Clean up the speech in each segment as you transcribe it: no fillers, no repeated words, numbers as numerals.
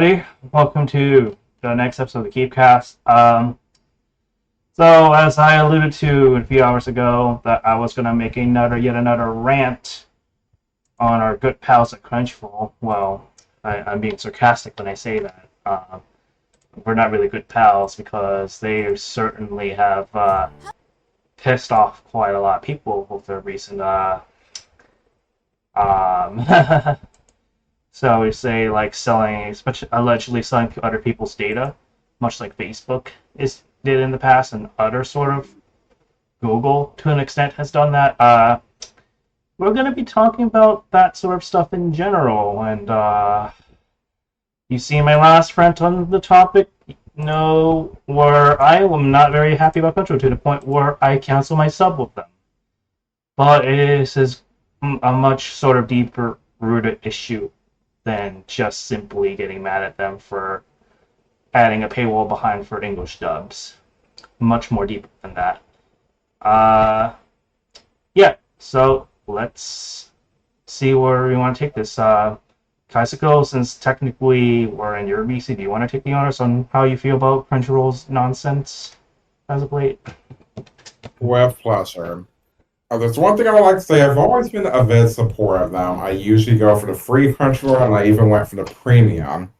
Hey, welcome to the next episode of the Kiefcast. So as I alluded to a few hours ago, that I was gonna make yet another rant on our good pals at Crunchyroll. Well, I'm being sarcastic when I say that. We're not really good pals because they certainly have pissed off quite a lot of people with their recent um, so we say like selling, especially allegedly selling other people's data, much like Facebook did in the past, and other sort of Google to an extent has done that. We're going to be talking about that sort of stuff in general, and you see my last rant on the topic. No, where I am not very happy about Control to the point where I cancel my sub with them. But this is a much sort of deeper rooted issue than just simply getting mad at them for adding a paywall behind for English dubs. Much more deep than that. Yeah, so let's see where we want to take this. Kaisuko, since technically we're in your BC, do you want to take the honors on how you feel about Crunchyroll's nonsense as of late? With pleasure. There's one thing I would like to say. I've always been a big supporter of them. I usually go for the free Crunchyroll, and I even went for the premium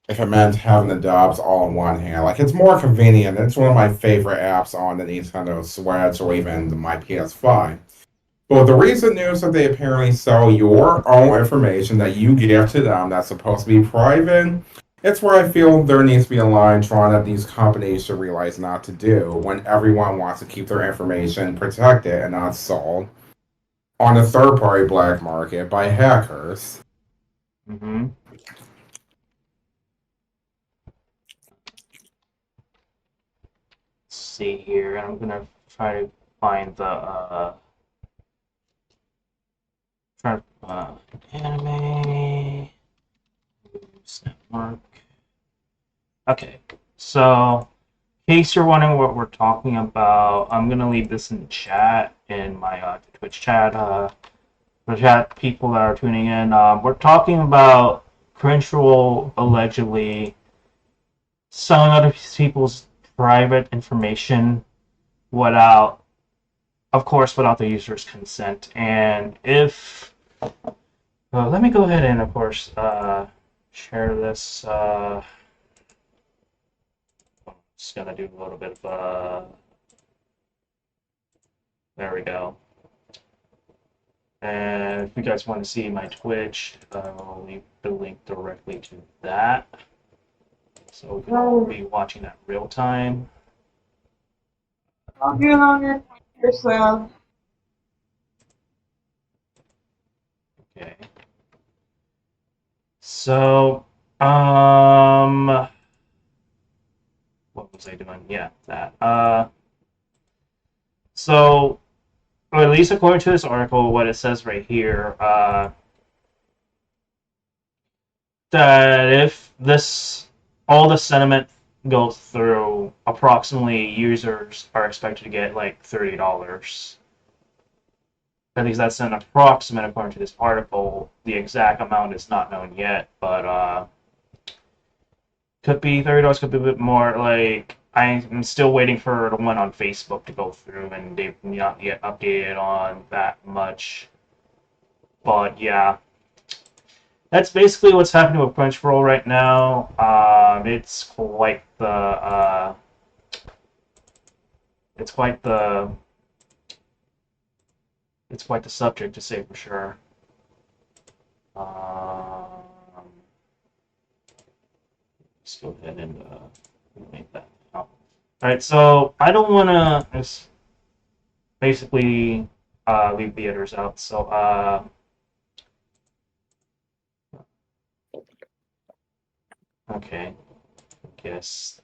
if it meant having the dubs all in one hand. Like, it's more convenient. It's one of my favorite apps on the Nintendo Switch or even my PS5. But the recent news that they apparently sell your own information that you give to them that's supposed to be private, it's where I feel there needs to be a line drawn that these companies should realize not to do when everyone wants to keep their information protected and not sold on a third party black market by hackers. Mm-hmm. Let's see here. I'm gonna try to find the anime news network. Okay, so in case you're wondering what we're talking about, I'm gonna leave this in the chat in my Twitch chat. The chat people that are tuning in. We're talking about Crunchyroll allegedly selling other people's private information without, of course, without the user's consent. And if let me go ahead and, of course, share this. Just gonna do a little bit of there we go. And if you guys want to see my Twitch, I'll leave the link directly to that. So we can all be watching that real time. I'll get on your yourself. Okay. So, what was I doing? Yeah, that. So, or at least according to this article, what it says right here, that if this all the sentiment goes through, approximately users are expected to get like $30. At least that's an approximate according to this article. The exact amount is not known yet, but could be $30, could be a bit more. Like, I'm still waiting for the one on Facebook to go through, and they've not yet updated on that much. But yeah, that's basically what's happening with Crunchyroll right now. It's quite the it's quite the it's quite the subject to say for sure. Let's go ahead and make that out. All right, so I don't want to basically leave the others out. So okay, I guess.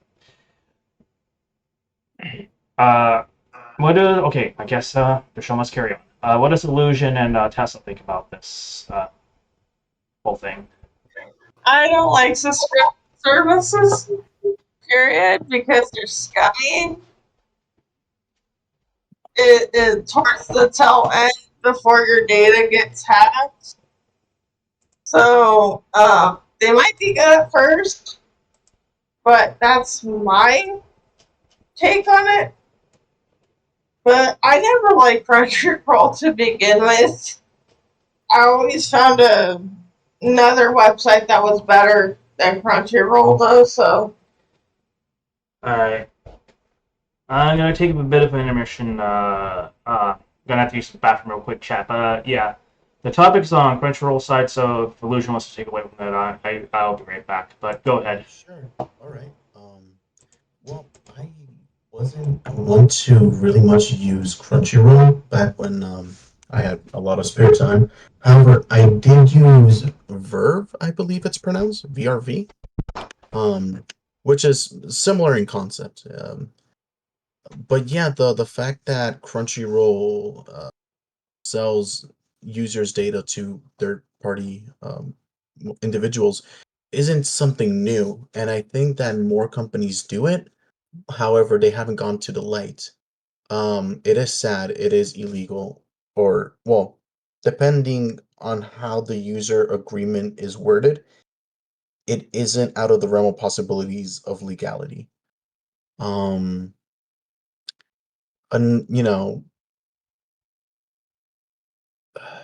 What do okay? I guess the show must carry on. What does Illusion and Tesla think about this whole thing? I don't like subscription services, period, because they're scummy. It towards the tail end before your data gets hacked. So, they might be good at first, but that's my take on it. But I never liked Crunchyroll to begin with. I always found another website that was better than Crunchyroll does, so. Alright. I'm gonna take a bit of an intermission. Gonna have to use the bathroom real quick, chat. But yeah, the topic's on Crunchyroll side, so if Illusion wants to take away from that, I'll be right back. But go ahead. Sure. All right. Well, I wasn't one to really much use Crunchyroll back when I had a lot of spare time. However, I did use Verve, I believe it's pronounced, VRV, which is similar in concept. But yeah, the fact that Crunchyroll sells users' data to third-party individuals isn't something new, and I think that more companies do it. However, they haven't gone to the light. It is sad. It is illegal, or well, depending on how the user agreement is worded, it isn't out of the realm of possibilities of legality. Um, and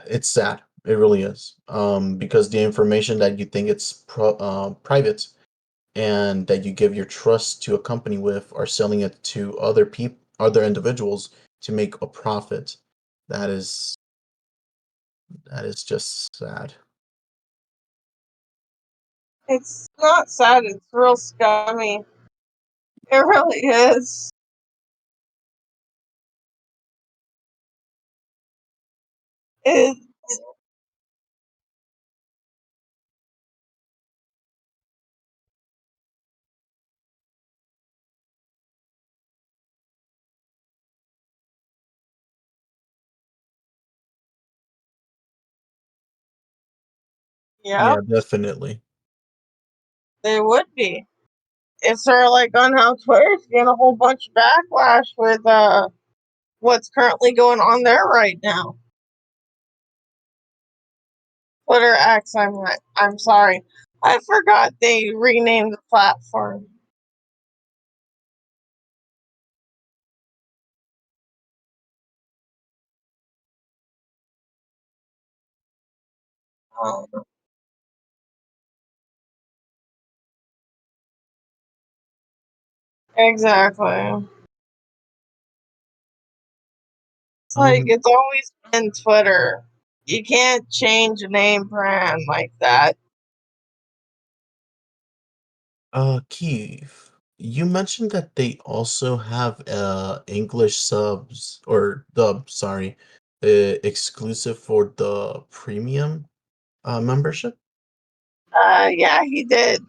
it's sad. It really is. Because the information that you think it's private and that you give your trust to a company with are selling it to other individuals to make a profit. That is that is just sad. It's not sad, it's real scummy. It really is. It, yeah, Yeah, definitely. they would be. It's sort of like on how Twitter's getting a whole bunch of backlash with what's currently going on there right now. Twitter X, I'm sorry. I forgot they renamed the platform. Um, exactly. It's like Um, it's always been Twitter. You can't change a name brand like that. Keith, you mentioned that they also have English subs or dub, sorry, exclusive for the premium membership. Yeah, he did.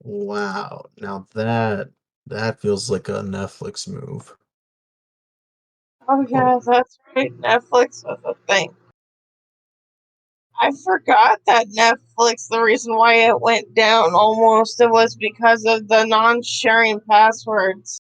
Wow, now that feels like a Netflix move. Oh Oh, yeah, that's right. Netflix was a thing. I forgot that Netflix, the reason why it went down almost, it was because of the non-sharing passwords.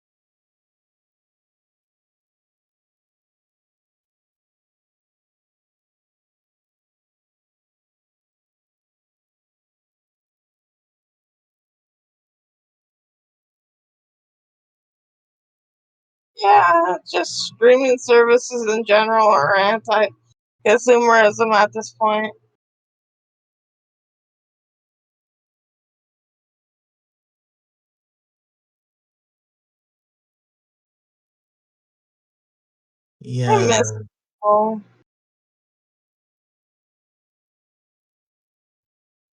Yeah, just streaming services in general are anti-consumerism at this point. I miss yeah. people.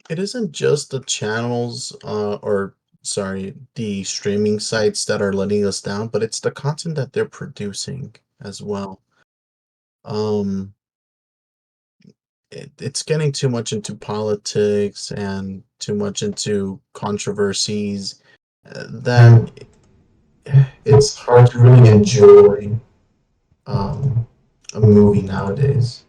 It isn't just the channels, or sorry, the streaming sites that are letting us down, but it's the content that they're producing as well. Um, it's getting too much into politics and too much into controversies. Then it's hard to really enjoy um, a movie nowadays.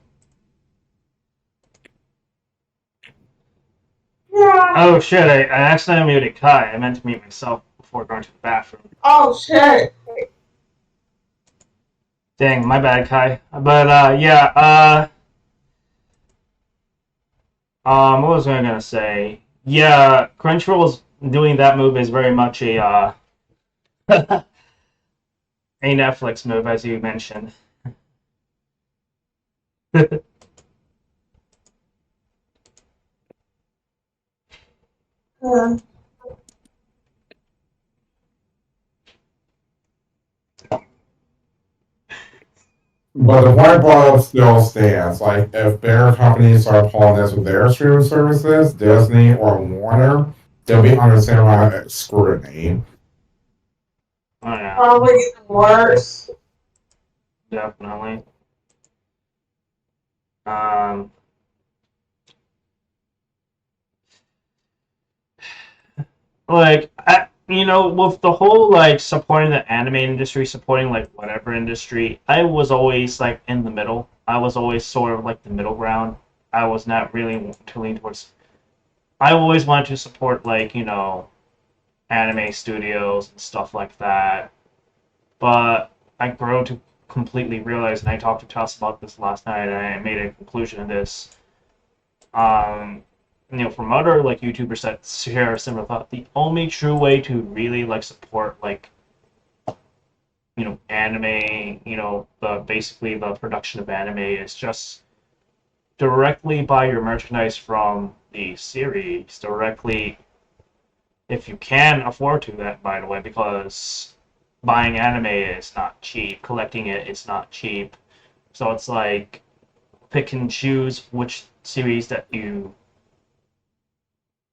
Oh shit! I accidentally muted Kai. I meant to mute myself before going to the bathroom. Oh shit! Dang, my bad, Kai. But yeah, What was I gonna say? Yeah, Crunchyroll's doing that move is very much a Netflix move, as you mentioned. Uh, But the point bottle still stands. Like, if bigger companies start pulling this with their streaming services, Disney or Warner, they'll be under the same amount of scrutiny. Oh yeah, Probably even worse. definitely. Um, with the whole like supporting the anime industry, supporting like whatever industry, I was always like in the middle. I was always sort of like the middle ground. I was not really to lean towards. I always wanted to support like anime studios and stuff like that, but I grew to completely realize, and I talked to Tess about this last night, and I made a conclusion in this. Um, from other like YouTubers that share a similar thought, the only true way to really like support like anime, the basically the production of anime is just directly buy your merchandise from the series directly if you can afford to. That, by the way, because buying anime is not cheap, collecting it is not cheap. So it's like pick and choose which series that you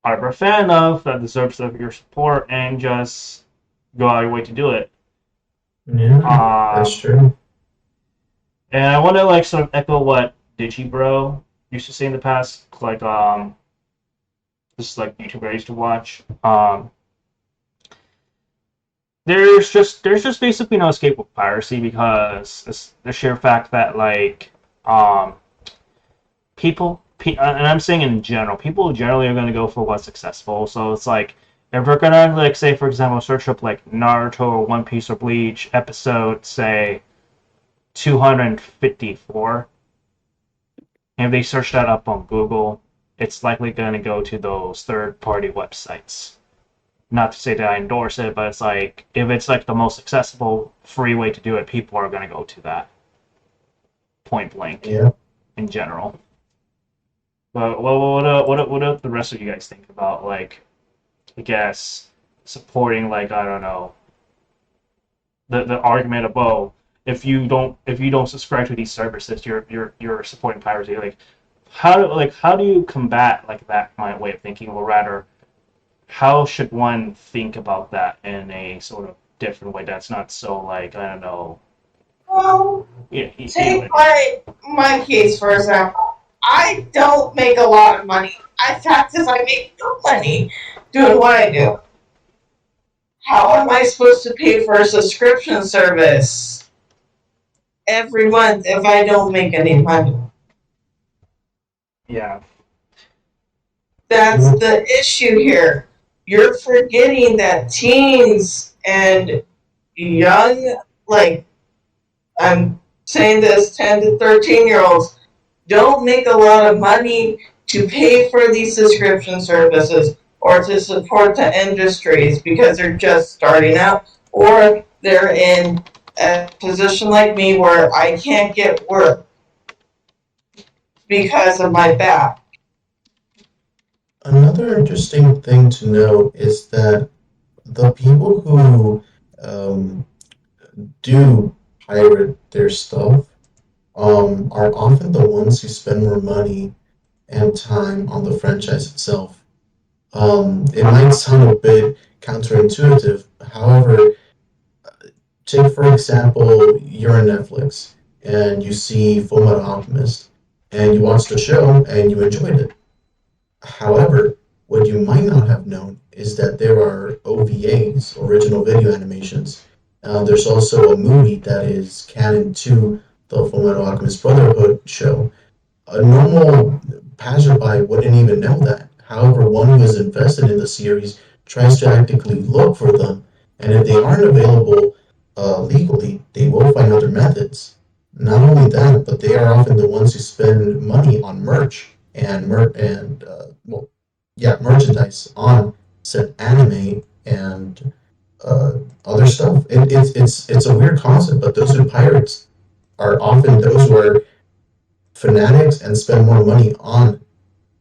are a fan of that deserves of your support and just go out of your way to do it. Yeah, that's Um, true. and I want to like sort of echo what Digibro used to say in the past, like this is like YouTuber I used to watch. There's just basically no escape with piracy because it's the sheer fact that like um and I'm saying in general, people generally are going to go for what's successful. So it's like if we're gonna like say for example search up like Naruto or One Piece or Bleach episode say 254, and if they search that up on Google, it's likely going to go to those third-party websites. Not to say that I endorse it, but it's like if it's like the most accessible, free way to do it, people are going to go to that. Point blank, Yeah. in general. But what the rest of you guys think about like I guess supporting like I don't know the argument of if you don't subscribe to these services you're supporting piracy like how do you combat like that my way of thinking or rather how should one think about that in a sort of different way that's not so like I don't know Well, yeah take my case for example. I don't make a lot of money. I fact is I make no money doing what I do. How am I supposed to pay for a subscription service every month if I don't make any money? yeah That's the issue here. You're forgetting that teens and young, like, I'm saying this, 10 to 13-year-olds don't make a lot of money to pay for these subscription services or to support the industries because they're just starting out or they're in a position like me where I can't get work because of my back. Another interesting thing to note is that the people who um, do pirate their stuff are often the ones who spend more money and time on the franchise itself. It might sound a bit counterintuitive. However, take for example, you're on Netflix and you see Fullmetal Alchemist, and you watch the show and you enjoyed it. However, what you might not have known is that there are OVAs, original video animations. There's also a movie that is canon to the Fullmetal Alchemist Brotherhood show. A normal passerby wouldn't even know that. However, one who is invested in the series tries to actively look for them, and if they aren't available legally, they will find other methods. Not only that, but they are often the ones who spend money on merch and merchandise on said anime and other stuff. It's a weird concept, but those who pirates are often those who are fanatics and spend more money on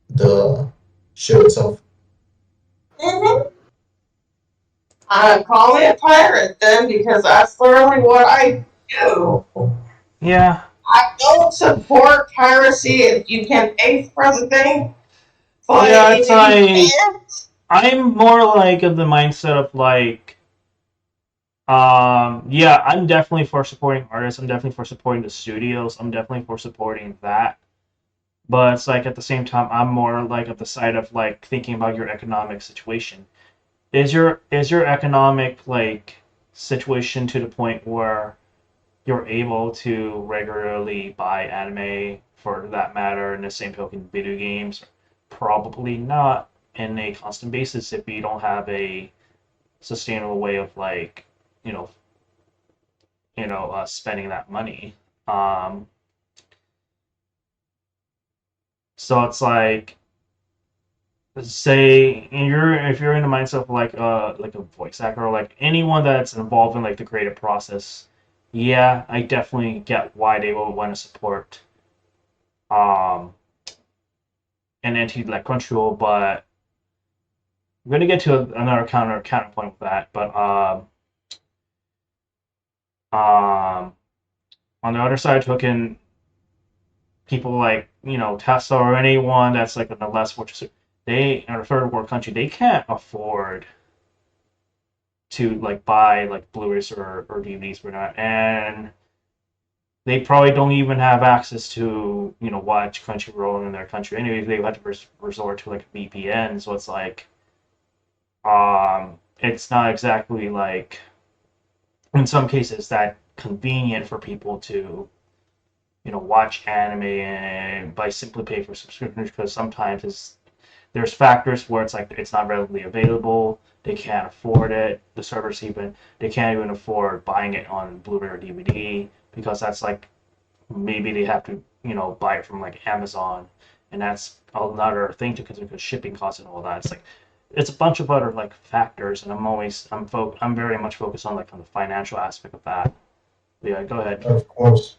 the show itself. Mm-hmm. Call me a pirate then, because that's literally what I do. Yeah, I don't support piracy if you can pay for the thing, but yeah. if It's you like can't, I'm more like of the mindset of like, yeah, I'm definitely for supporting artists. I'm definitely for supporting the studios. I'm definitely for supporting that. But it's like at the same time, I'm more like at the side of like thinking about your economic situation. Is your economic like situation to the point where you're able to regularly buy anime for that matter, in the same token video games? Probably not in a constant basis if you don't have a sustainable way of like, you know, spending that money. Um, so it's like, say if you're in the mindset of like a voice actor or like anyone that's involved in like the creative process, yeah, I definitely get why they would want to support um an entity like Crunchyroll, but I'm gonna get to another counterpoint with that. But on the other side, token people like Tesla or anyone that's like in a less fortunate, they in a third world country, they can't afford to like buy like Blu-rays or DVDs for that, and they probably don't even have access to watch Crunchyroll in their country. Anyway, they have to resort to like a VPN. So it's like it's not exactly like in some cases that convenient for people to watch anime and by simply pay for subscriptions, because sometimes there's factors where it's like it's not readily available. They can't afford it. The servers even they can't even afford buying it on Blu-ray or DVD, because that's like maybe they have to buy it from like Amazon, and that's another thing to consider because shipping costs and all that. It's like it's a bunch of other like factors, and I'm very much focused on like on the financial aspect of that. But yeah, go ahead. Of course.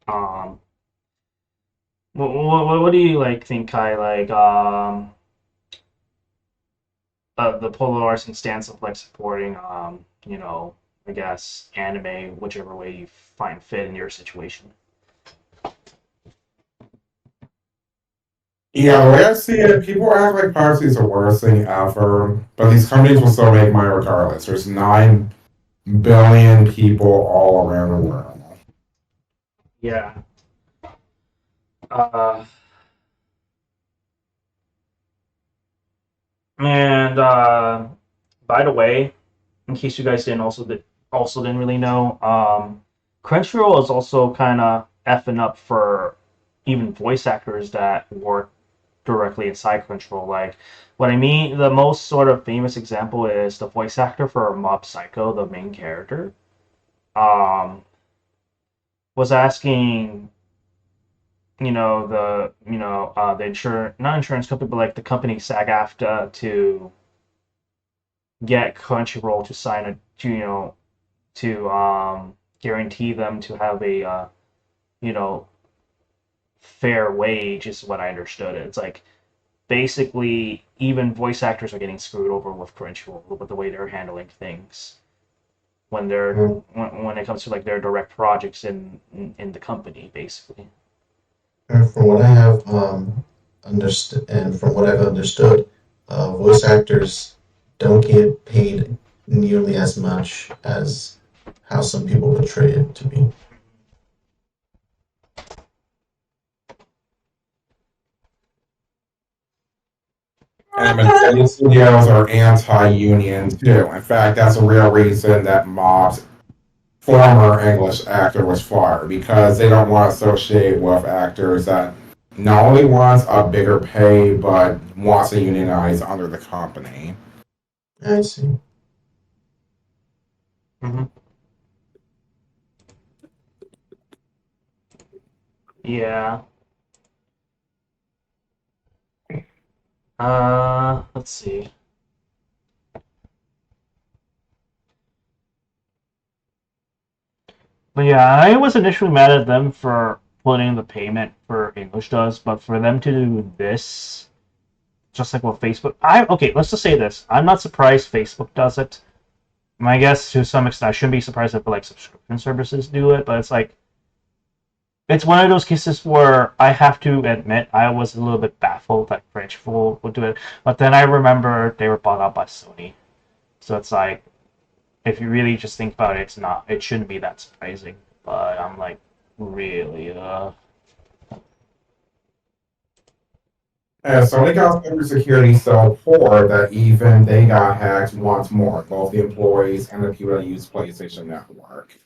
Um, what do you like think, Kai? Like the polarizing stance of like supporting I guess anime whichever way you find fit in your situation. Yeah, the way I see it, people act like piracy is the worst thing ever, but these companies will still make money regardless. There's 9 billion people all around the world. Yeah. Uh, and by the way, in case you guys didn't really know, Crunchyroll is also kind of effing up for even voice actors that work directly inside Crunchyroll. Like, what I mean, the most sort of famous example is the voice actor for Mob Psycho, the main character, um, was asking, the insurance, not insurance company, but like the company SAG-AFTRA to get Crunchyroll to sign a, to guarantee them to have a, you know, fair wage is what I understood. It's like basically even voice actors are getting screwed over with Crunchyroll with the way they're handling things when when it comes to like their direct projects in the company, basically. And from what I have understood, and from what I've understood, voice actors don't get paid nearly as much as how some people portray it to be. And many studios are anti-union too. In fact, that's a real reason that Mob's former English actor was fired, because they don't want to associate with actors that not only wants a bigger pay but wants to unionize under the company. I see. Mm-hmm. Yeah. Let's see. But yeah, I was initially mad at them for putting the payment for English does, but for them to do this, just like what Facebook, okay, let's just say this. I'm not surprised Facebook does it. My guess to some extent, I shouldn't be surprised if like subscription services do it, but it's like it's one of those cases where I have to admit I was a little bit baffled that Crunchyroll would do it, but then I remember they were bought out by Sony, so it's like if you really just think about it, it shouldn't be that surprising. But I'm like, really, And Sony got cybersecurity so poor that even they got hacked once more, both the employees and the people that use PlayStation Network.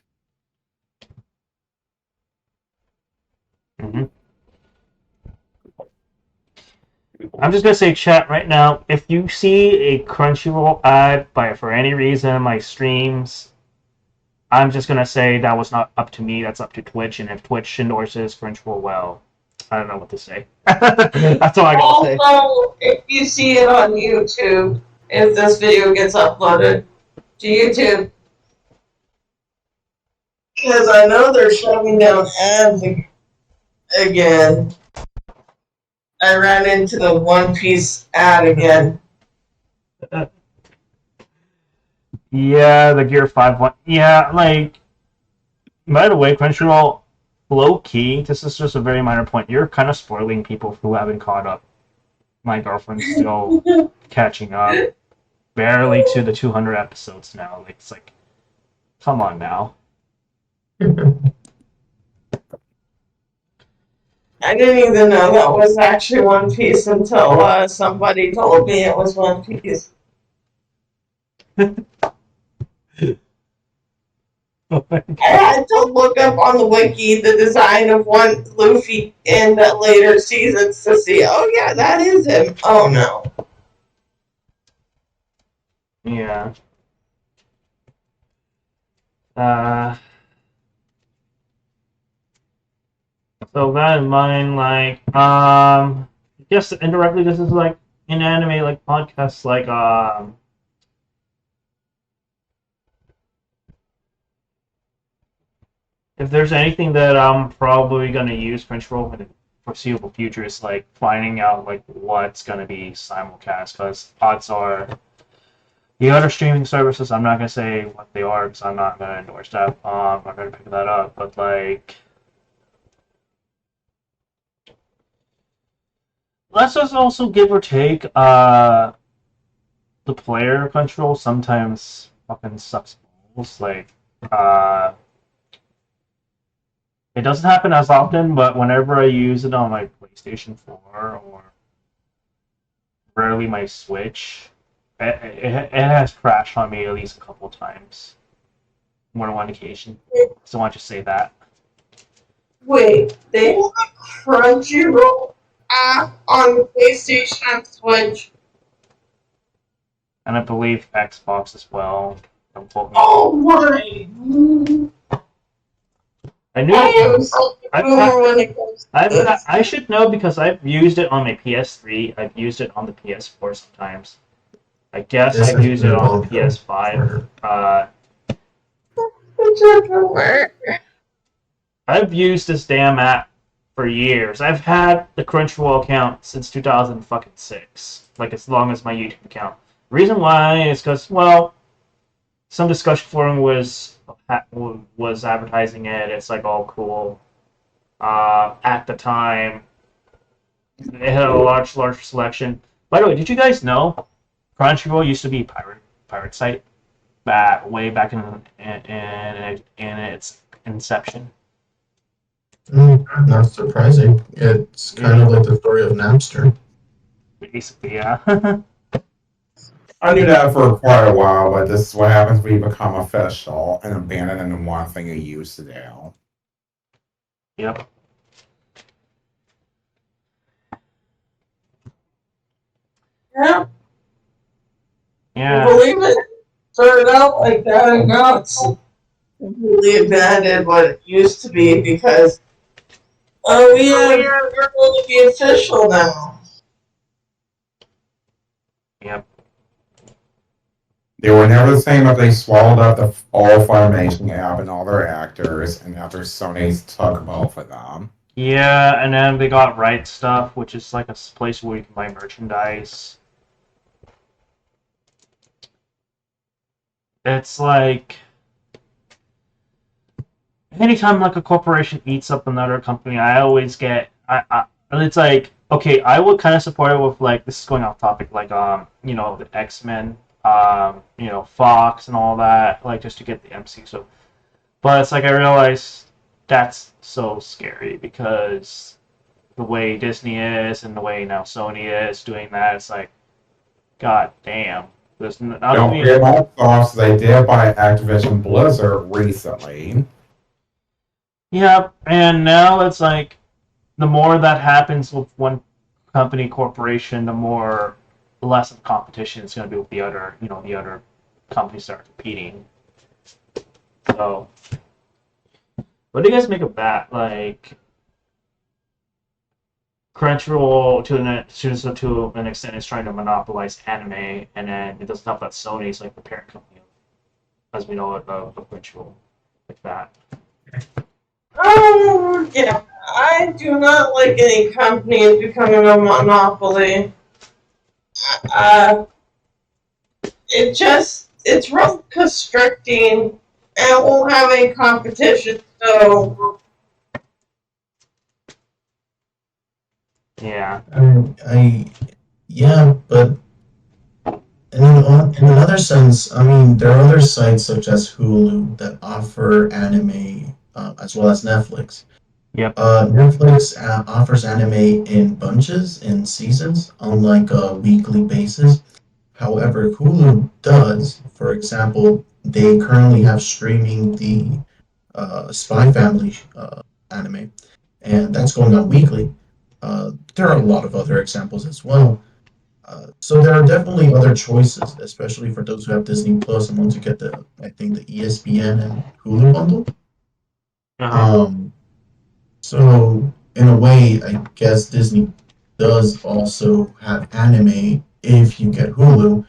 Mm-hmm. I'm just gonna say, chat right now. If you see a Crunchyroll ad for any reason in my streams, I'm just gonna say that was not up to me. That's up to Twitch, and if Twitch endorses Crunchyroll, well, I don't know what to say. That's all I gotta say. Also, if you see it on YouTube, if this video gets uploaded to YouTube, because I know they're shutting down ads again. I ran into the One Piece ad again. Yeah, the Gear 5 one. Yeah, like, by the way, Crunchyroll, low key, this is just a very minor point. You're kind of spoiling people who haven't caught up. My girlfriend's still catching up, barely to the 200 episodes now. Like, it's like, come on now. I didn't even know that was actually One Piece until somebody told me it was One Piece. I had to look up on the wiki the design of one Luffy in the later seasons to see, oh yeah, that is him. Oh no. Yeah. So that in mind, like, yes, indirectly, this is like in anime, like podcasts, like, if there's anything that I'm probably gonna use Crunchyroll in the foreseeable future, is like finding out like what's gonna be simulcast, because odds are the other streaming services. I'm not gonna say what they are because I'm not gonna endorse that. I'm not gonna pick that up, but like. Let's just also give or take, the player control sometimes fucking sucks balls. Like, it doesn't happen as often, but whenever I use it on my PlayStation 4 or rarely my Switch, it has crashed on me at least a couple times. More than one occasion. So why don't you say that? Wait, they have a Crunchyroll app on PlayStation and Switch. And I believe Xbox as well. Don't quote me. Oh my! I knew I am such a boomer when it comes to this. I should know because I've used it on my PS3. I've used it on the PS4 sometimes. I guess This I've has used been it a on long the PS5. Such a boomer. I've used this damn app for years. I've had the Crunchyroll account since 2006, like as long as my YouTube account. The reason why is because, well, some discussion forum was advertising it. It's like all cool. At the time, it had a large selection. By the way, did you guys know Crunchyroll used to be a pirate site way back in its inception? Not surprising. It's kind of like the story of Napster. Basically, yeah. I knew that for quite a while, but this is what happens when you become official and abandon one thing you used to do. Yep. Yeah, Yeah. I believe it started out like that and now it's completely abandoned what it used to be because Oh yeah, we're going to be official now. Yep. They were never the same if they swallowed up the all Funimation app and all their actors, and after Sony's took both of them. Yeah, and then they got Right Stuff, which is like a place where you can buy merchandise. It's like anytime like a corporation eats up another company, I always get it's like okay, I would kind of support it with like this is going off topic, like the X-Men, Fox and all that, like just to get the MC. So, but it's like I realize that's so scary because the way Disney is and the way now Sony is doing that, it's like, god damn. There's not Don't only forget Microsoft, they did buy Activision Blizzard recently. yeah, and now it's like the more that happens with one company corporation, the more less of competition is going to be with the other companies that are competing. So, what do you guys make of that? Like Crunchyroll to an extent is trying to monopolize anime, and then it doesn't help that Sony's like the parent company, as we know it, of Crunchyroll, like that. Oh yeah, I do not like any company becoming a monopoly. Uh, it's real constricting and won't have any competition. So Yeah. Yeah, but in another sense, I mean, there are other sites such as Hulu that offer anime as well as Netflix. Yep. Netflix offers anime in bunches, in seasons, on like a weekly basis. However, Hulu does, for example, they currently have streaming the Spy Family anime, and that's going on weekly. There are a lot of other examples as well. So there are definitely other choices, especially for those who have Disney Plus and want to get I think the ESPN and Hulu bundle. Uh-huh. Um, so in a way, I guess Disney does also have anime if you get Hulu.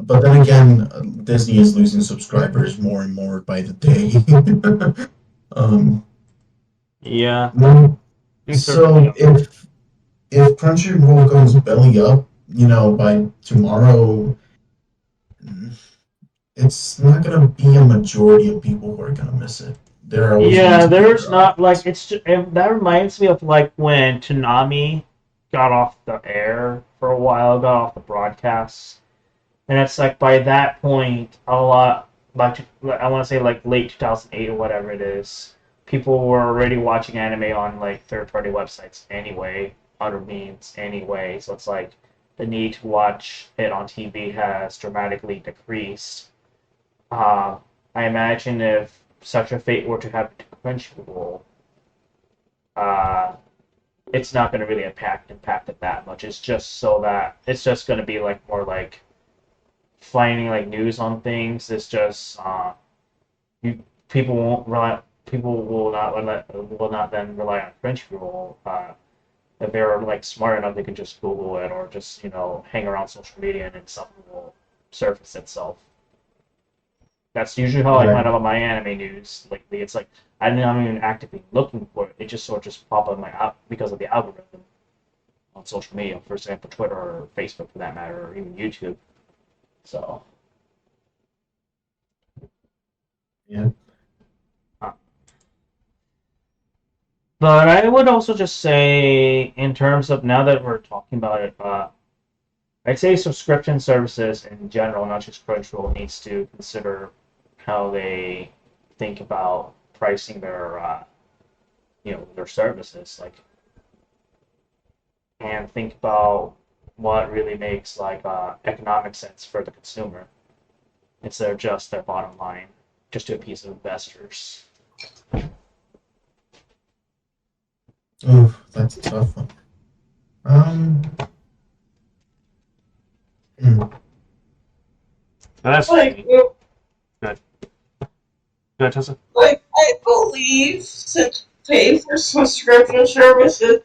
But then again, Disney is losing subscribers more and more by the day. um, Yeah. well, Certainly. so if Crunchyroll goes belly up, by tomorrow, it's not gonna be a majority of people who are gonna miss it. There are always going Yeah, to be there's other not like options. that reminds me of like when Toonami got off the air for a while, got off the broadcast, and it's like by that point, a lot like I want to say like late 2008 or whatever it is, people were already watching anime on like third-party websites anyway, other means anyway. So it's like the need to watch it on TV has dramatically decreased. Uh, I imagine if such a fate were to happen to Crunchyroll, uh, it's not going to really impact it that much. It's just so that it's just going to be like more like finding like news on things. It's just you people won't rely. People will not then rely on Crunchyroll. If they're like smart enough, they can just Google it or just hang around social media and then something will surface itself. That's usually how I Right. find out about my anime news lately. It's like I'm not even actively looking for it. It just sort of just pop up my app because of the algorithm on social media, for example, Twitter or Facebook for that matter, or even YouTube. So, Yeah. uh, but I would also just say, in terms of now that we're talking about it, I'd say subscription services in general, not just Crunchyroll, needs to consider how they think about pricing their services. Like and think about what really makes like economic sense for the consumer instead of just their bottom line, just to appease investors. Ooh, that's a tough one. Um, hmm. But that's like me. Good. Good, Tessa. like I believe since pay for subscription services,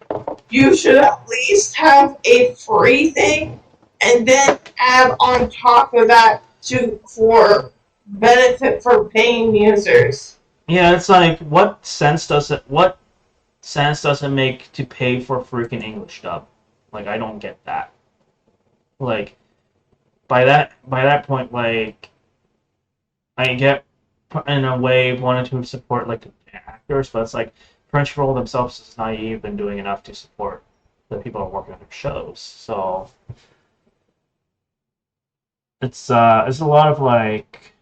you should at least have a free thing and then add on top of that for benefit for paying users. Yeah, it's like what sense does it make to pay for freaking English dub? Like I don't get that. Like by that point, like I get in a way wanted to support like the actors, but it's like Crunchyroll themselves is not even doing enough to support the people who are working on their shows. So it's a lot of like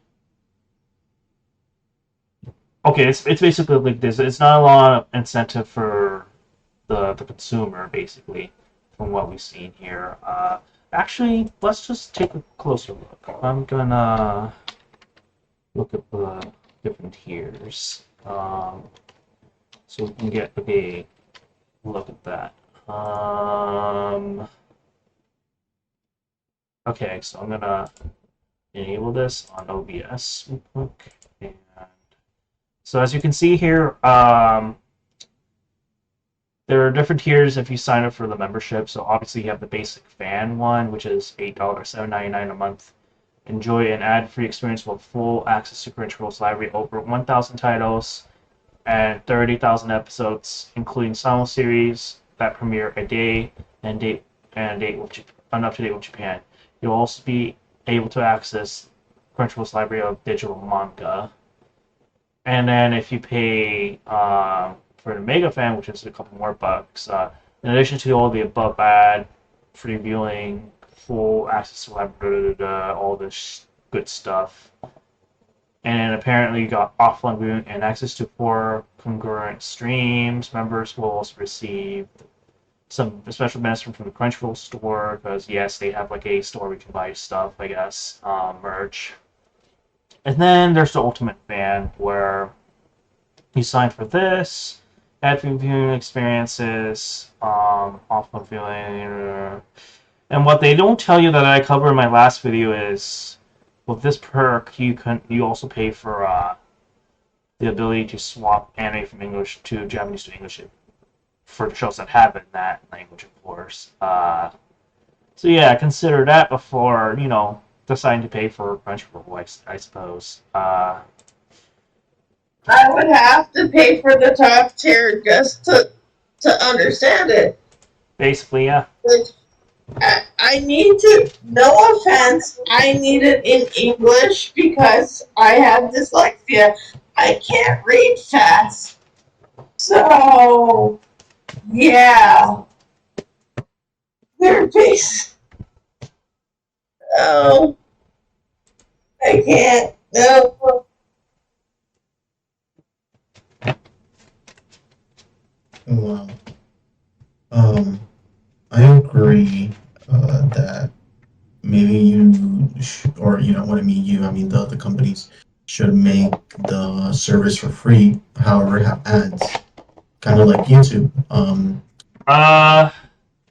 okay, it's basically like this. It's not a lot of incentive for the consumer basically from what we've seen here. Actually, let's just take a closer look. I'm gonna look at the different tiers. So we can get a look at that. Okay, so I'm gonna enable this on OBS real quick. And so as you can see here, there are different tiers if you sign up for the membership. So obviously you have the basic fan one, which is $8.799 a month. Enjoy an ad-free experience with full access to Crunchyroll's library over 1,000 titles and 30,000 episodes, including simul series that premiere a day and date with up to date with Japan. You'll also be able to access Crunchyroll's library of digital manga. And then if you pay for the Mega Fan, which is a couple more bucks, in addition to all the above ad, free viewing, full access to library, all this good stuff. And then apparently you got offline viewing and access to 4 concurrent streams. Members will also receive some special benefits from the Crunchyroll store, because yes, they have like a store where you can buy stuff, I guess, merch. And then there's the Ultimate Fan, where you sign for this, ad viewing experiences, offline viewing, and what they don't tell you that I covered in my last video is, with this perk, you also pay for the ability to swap anime from English to Japanese to English for the shows that have it in that language, of course. So yeah, consider that before deciding to pay for Crunchyroll, I suppose. I would have to pay for the top tier just to understand it. Basically, yeah. Like, I need to, no offense, I need it in English because I have dyslexia. I can't read fast. So, yeah. They're based. Oh, I can't. No. Wow. I agree that maybe or what I mean, I mean the companies should make the service for free. However, have ads, kind of like YouTube.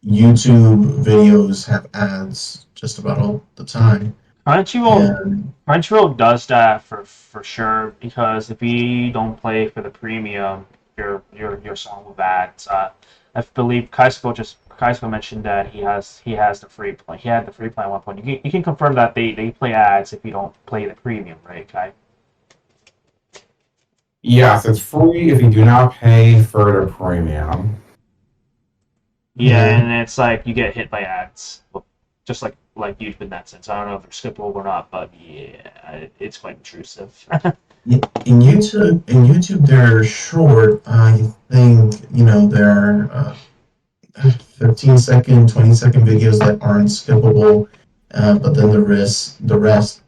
YouTube videos have ads just about all the time. Crunchyroll does that for sure, because if you don't play for the premium, your song with ads. I believe Kaisuko mentioned that he has the free plan. He had the free plan at one point. You can confirm that they play ads if you don't play the premium, right, Kai? Yes, it's free if you do not pay for the premium. Yeah, and it's like you get hit by ads, just like YouTube in that sense. I don't know if they're skippable or not, but yeah, it's quite intrusive. In YouTube, they're short. I think there are 15-second, 20-second videos that aren't skippable, but then the rest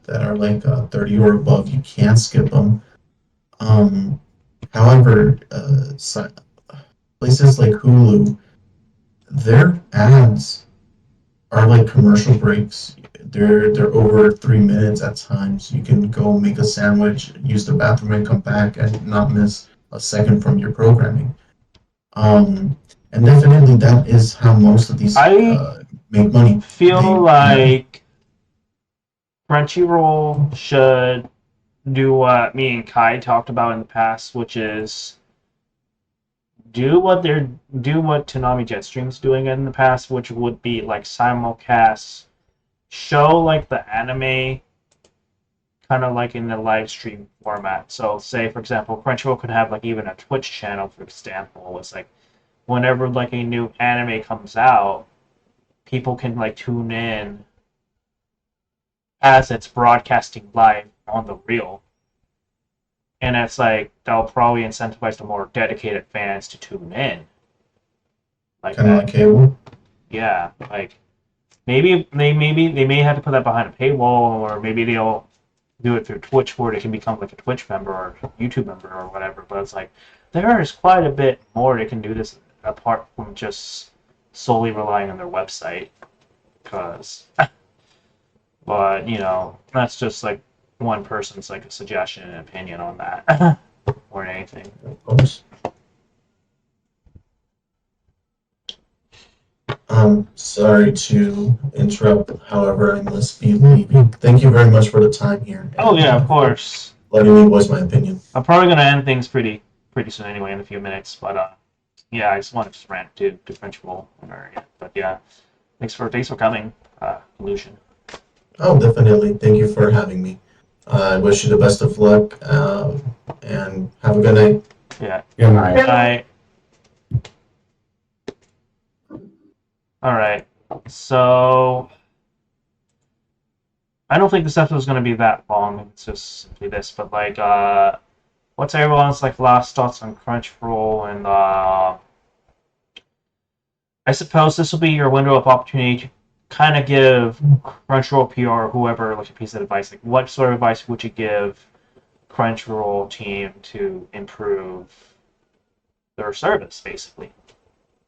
that are like 30 or above, you can't skip them. However, places like Hulu, their ads are like commercial breaks. They're over 3 minutes at times. You can go make a sandwich, use the bathroom, and come back and not miss a second from your programming. And definitely that is how most of these make money. Feel like Crunchyroll should do what me and Kai talked about in the past, which is do what Toonami Jetstream's doing in the past, which would be like simulcast, show like the anime kind of like in the live stream format. So say for example, Crunchyroll could have like even a Twitch channel, for example. It's like whenever like a new anime comes out, people can like tune in as it's broadcasting live on the reel. And it's like that'll probably incentivize the more dedicated fans to tune in. Like Kind of that. like cable. Yeah. Like maybe they may have to put that behind a paywall, or maybe they'll do it through Twitch where they can become like a Twitch member or YouTube member or whatever. But it's like there is quite a bit more they can do this apart from just solely relying on their website. Cause but that's just like one person's like a suggestion and opinion on that or anything. Of course. I'm sorry to interrupt, however, I must be leaving. Thank you very much for the time here. Oh yeah, of and course. letting me voice my opinion. I'm probably gonna end things pretty soon anyway in a few minutes. But yeah, I just wanted to rant to Crunchyroll. But yeah, thanks for coming, Illusion. Oh, definitely. Thank you for having me. I wish you the best of luck, and have a good night. Yeah. Good night. Bye. All right. So I don't think this episode is going to be that long. It's just simply this. But like, what's everyone's like last thoughts on Crunchyroll? And I suppose this will be your window of opportunity to kind of give Crunchyroll PR or whoever like a piece of advice. Like, what sort of advice would you give Crunchyroll team to improve their service, basically,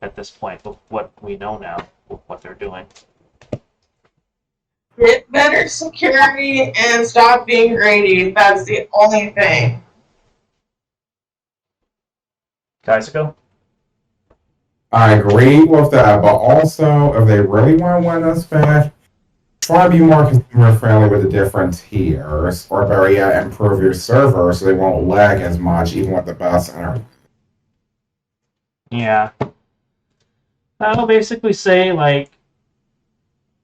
at this point, with what we know now, with what they're doing? Get better security and stop being greedy. That's the only thing. Guys, go. I agree with that, but also, if they really want to win this back, try to be more consumer friendly with the different tiers, or better yet, improve your server so they won't lag as much, even with the best internet. Yeah. I'll basically say, like,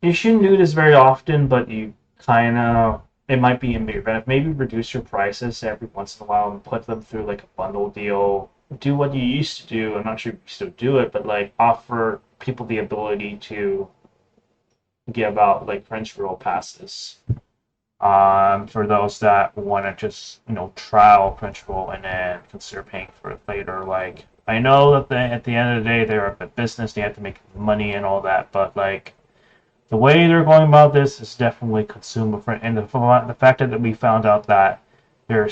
you shouldn't do this very often, but you kind of, it might be in your benefit. Maybe reduce your prices every once in a while and put them through, like, a bundle deal. Do what you used to do. I'm not sure if you still do it, but, like, offer people the ability to give out, like, Crunchyroll passes. For those that want to just, trial Crunchyroll and then consider paying for it later. Like, I know that at the end of the day, they're a business, they have to make money and all that, but, like, the way they're going about this is definitely consumer friendly. And the fact that we found out that they're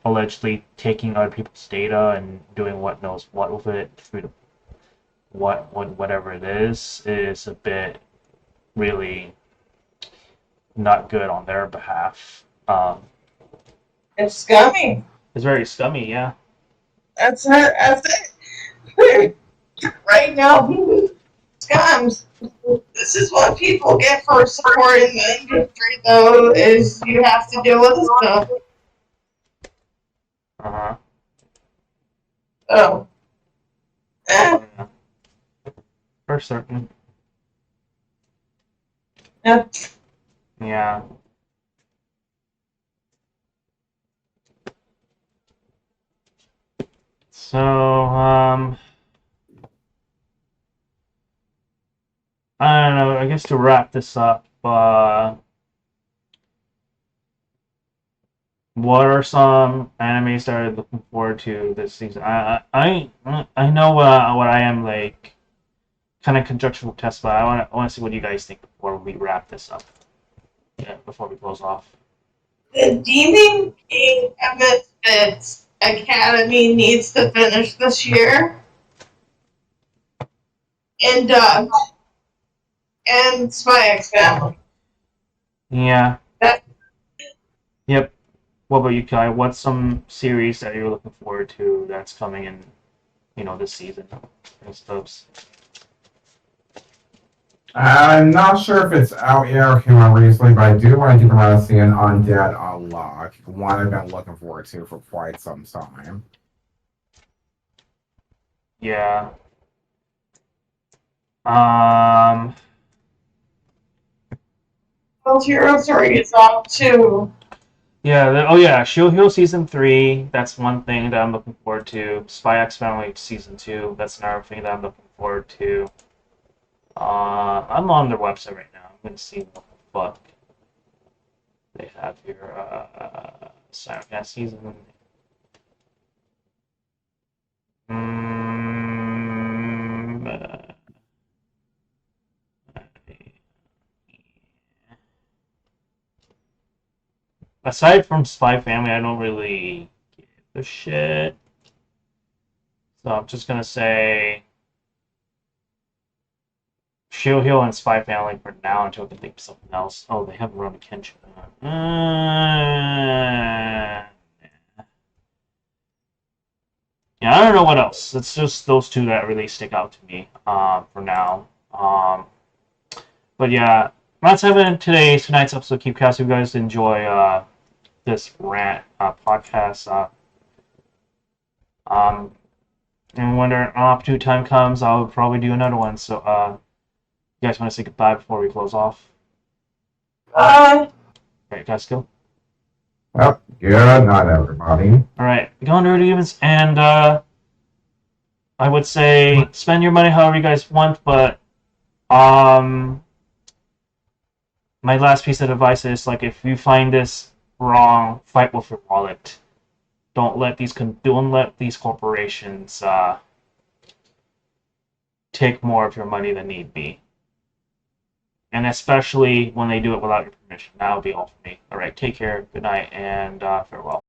allegedly taking other people's data and doing what knows what with it through the whatever it is a bit really not good on their behalf. It's scummy. It's very scummy, yeah. That's it. Right now, scums. This is what people get for supporting the industry, though, is you have to deal with this stuff. Uh-huh. Oh. Yeah. For certain. Yeah. Yeah. So, I don't know, I guess to wrap this up, what are some animes that are looking forward to this season? I know what I am like, kind of conjectural test, but I want to see what you guys think before we wrap this up. Yeah, before we close off. The Demon King of Misfits Academy needs to finish this year. And Spy X Family. Yeah. That- Yep. What about you, Kai? What's some series that you're looking forward to that's coming in, this season? I suppose. I'm not sure if it's out yet or came out recently, but I do want to keep around seeing Undead Unlock, one I've been looking forward to for quite some time. yeah. Um, Well, Hero 3 is out too. yeah, oh yeah, Shield Hero Season 3, that's one thing that I'm looking forward to. Spy X Family Season 2, that's another thing that I'm looking forward to. I'm on their website right now. I'm gonna see what the fuck they have here. Simulcast Season. Mm, aside from Spy Family, I don't really give a shit. So I'm just gonna say Shield Hill and Spy Family for now until I can think of something else. Oh, they have Rurouni Kenshin. Yeah, I don't know what else. It's just those two that really stick out to me for now. But yeah, that's having tonight's episode of Kiefcast. If you guys enjoy this rant podcast, and when an opportune time comes, I'll probably do another one. So, you guys want to say goodbye before we close off? Uh, Right, guys, go. Well, good night, everybody. All right, go on Nerdy Events, and I would say spend your money however you guys want, but my last piece of advice is like if you find this wrong, fight with your wallet. Don't let these corporations take more of your money than need be. And especially when they do it without your permission. That would be all for me. All right, take care, good night, and farewell.